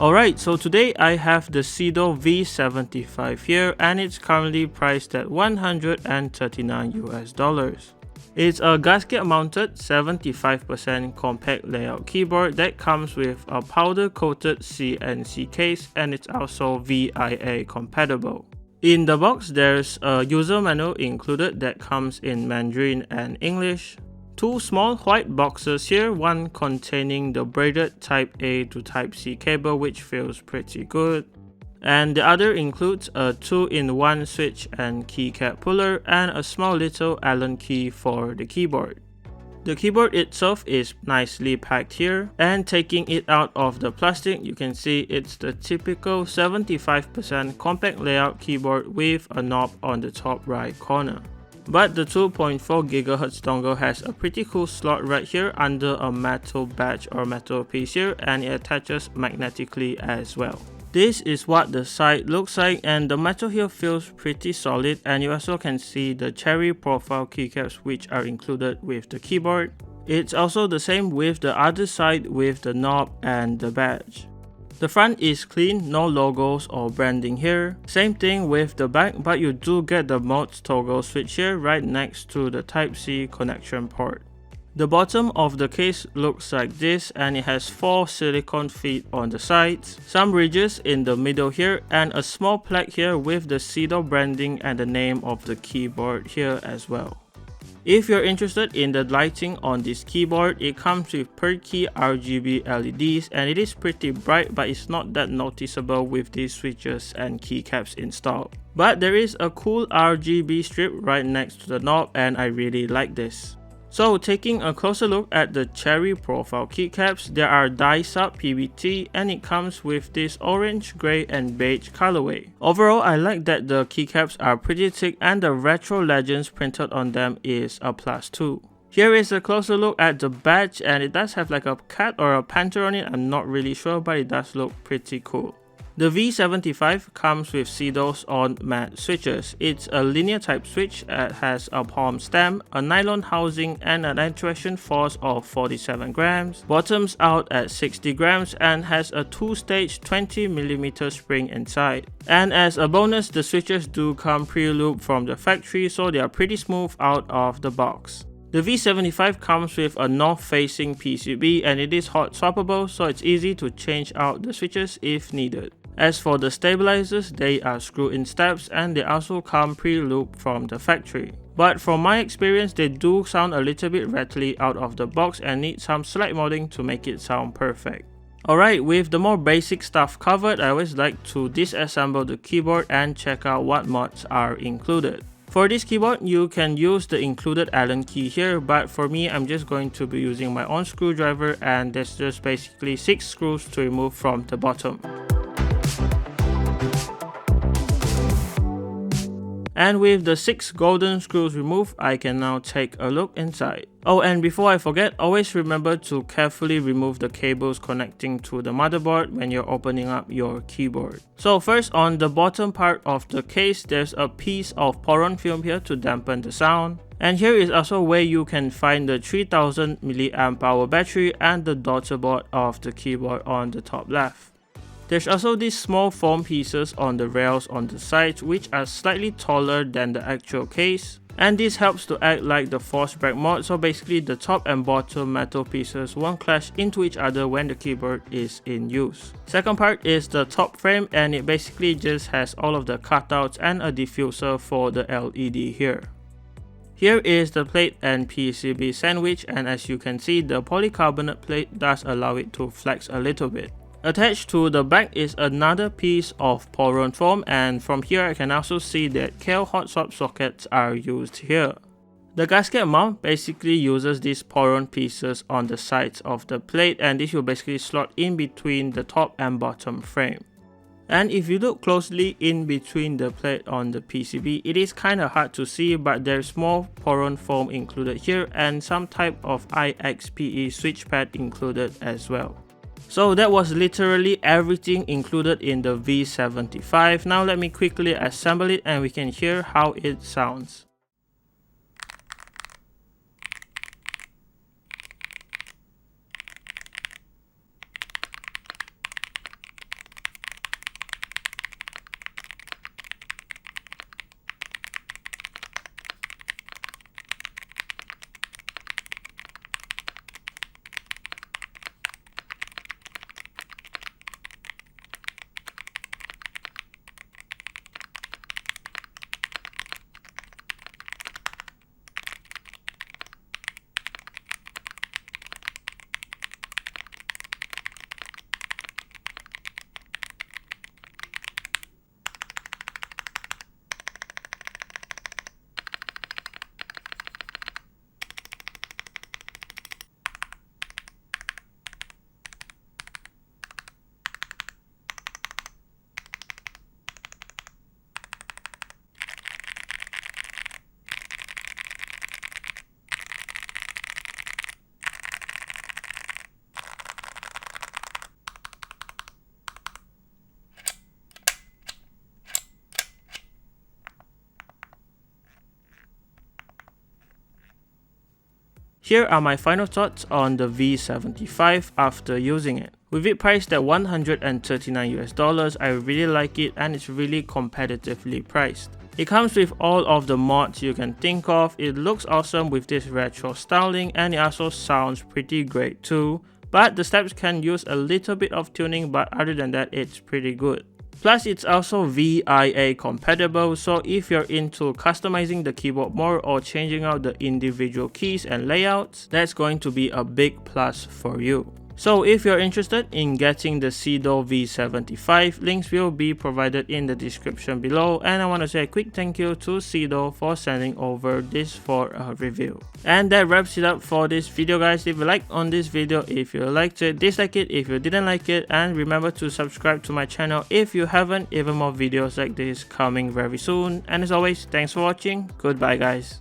Alright, so today I have the CIDOO V75 here, and it's currently priced at $139 US. It's a gasket mounted 75% compact layout keyboard that comes with a powder coated CNC case, and it's also VIA compatible. In the box, there's a user manual included that comes in Mandarin and English. Two small white boxes here, one containing the braided Type A to Type C cable, which feels pretty good. And the other includes a 2-in-1 switch and keycap puller and a small little Allen key for the keyboard. The keyboard itself is nicely packed here, and taking it out of the plastic, you can see it's the typical 75% compact layout keyboard with a knob on the top right corner. But the 2.4 GHz dongle has a pretty cool slot right here under a metal badge or metal piece here, and it attaches magnetically as well. This is what the side looks like, and the metal here feels pretty solid, and you also can see the cherry profile keycaps which are included with the keyboard. It's also the same with the other side with the knob and the badge. The front is clean, no logos or branding here. Same thing with the back, but you do get the modes toggle switch here right next to the Type-C connection port. The bottom of the case looks like this, and it has 4 silicone feet on the sides, some ridges in the middle here, and a small plaque here with the CIDOO branding and the name of the keyboard here as well. If you're interested in the lighting on this keyboard, it comes with per key RGB LEDs, and it is pretty bright, but it's not that noticeable with these switches and keycaps installed. But there is a cool RGB strip right next to the knob, and I really like this. So taking a closer look at the cherry profile keycaps, there are die-sub PBT, and it comes with this orange, grey and beige colorway. Overall, I like that the keycaps are pretty thick and the retro legends printed on them is a plus too. Here is a closer look at the badge, and it does have like a cat or a panther on it, I'm not really sure, but it does look pretty cool. The V75 comes with CIDOO's on matte switches. It's a linear type switch that has a palm stem, a nylon housing and an actuation force of 47 grams, bottoms out at 60 grams and has a 2-stage 20mm spring inside. And as a bonus, the switches do come pre-looped from the factory, so they are pretty smooth out of the box. The V75 comes with a north-facing PCB, and it is hot swappable, so it's easy to change out the switches if needed. As for the stabilizers, they are screw-in steps, and they also come pre-looped from the factory. But from my experience, they do sound a little bit rattly out of the box and need some slight modding to make it sound perfect. Alright, with the more basic stuff covered, I always like to disassemble the keyboard and check out what mods are included. For this keyboard, you can use the included Allen key here, but for me, I'm just going to be using my own screwdriver, and there's just basically 6 screws to remove from the bottom. And with the 6 golden screws removed, I can now take a look inside. Oh, and before I forget, always remember to carefully remove the cables connecting to the motherboard when you're opening up your keyboard. So first, on the bottom part of the case, there's a piece of Poron film here to dampen the sound. And here is also where you can find the 3000 mAh battery and the daughterboard of the keyboard on the top left. There's also these small foam pieces on the rails on the sides, which are slightly taller than the actual case. And this helps to act like the force brake mod, so basically the top and bottom metal pieces won't clash into each other when the keyboard is in use. Second part is the top frame, and it basically just has all of the cutouts and a diffuser for the LED here. Here is the plate and PCB sandwich, and as you can see, the polycarbonate plate does allow it to flex a little bit. Attached to the back is another piece of Poron foam, and from here I can also see that KL hot swap sockets are used here. The gasket mount basically uses these Poron pieces on the sides of the plate, and this will basically slot in between the top and bottom frame. And if you look closely in between the plate on the PCB, it is kinda hard to see, but there's more Poron foam included here and some type of IXPE switch pad included as well. So that was literally everything included in the V75. Now let me quickly assemble it and we can hear how it sounds. Here are my final thoughts on the V75 after using it. With it priced at $139 US, I really like it and it's really competitively priced. It comes with all of the mods you can think of, it looks awesome with this retro styling and it also sounds pretty great too. But the steps can use a little bit of tuning, but other than that it's pretty good. Plus it's also VIA compatible, so if you're into customizing the keyboard more or changing out the individual keys and layouts, that's going to be a big plus for you. So if you're interested in getting the CIDOO V75, links will be provided in the description below, and I want to say a quick thank you to CIDOO for sending over this for a review. And that wraps it up for this video guys. Leave a like on this video if you liked it, dislike it if you didn't like it, and remember to subscribe to my channel if you haven't. Even more videos like this coming very soon, and as always, thanks for watching. Goodbye guys.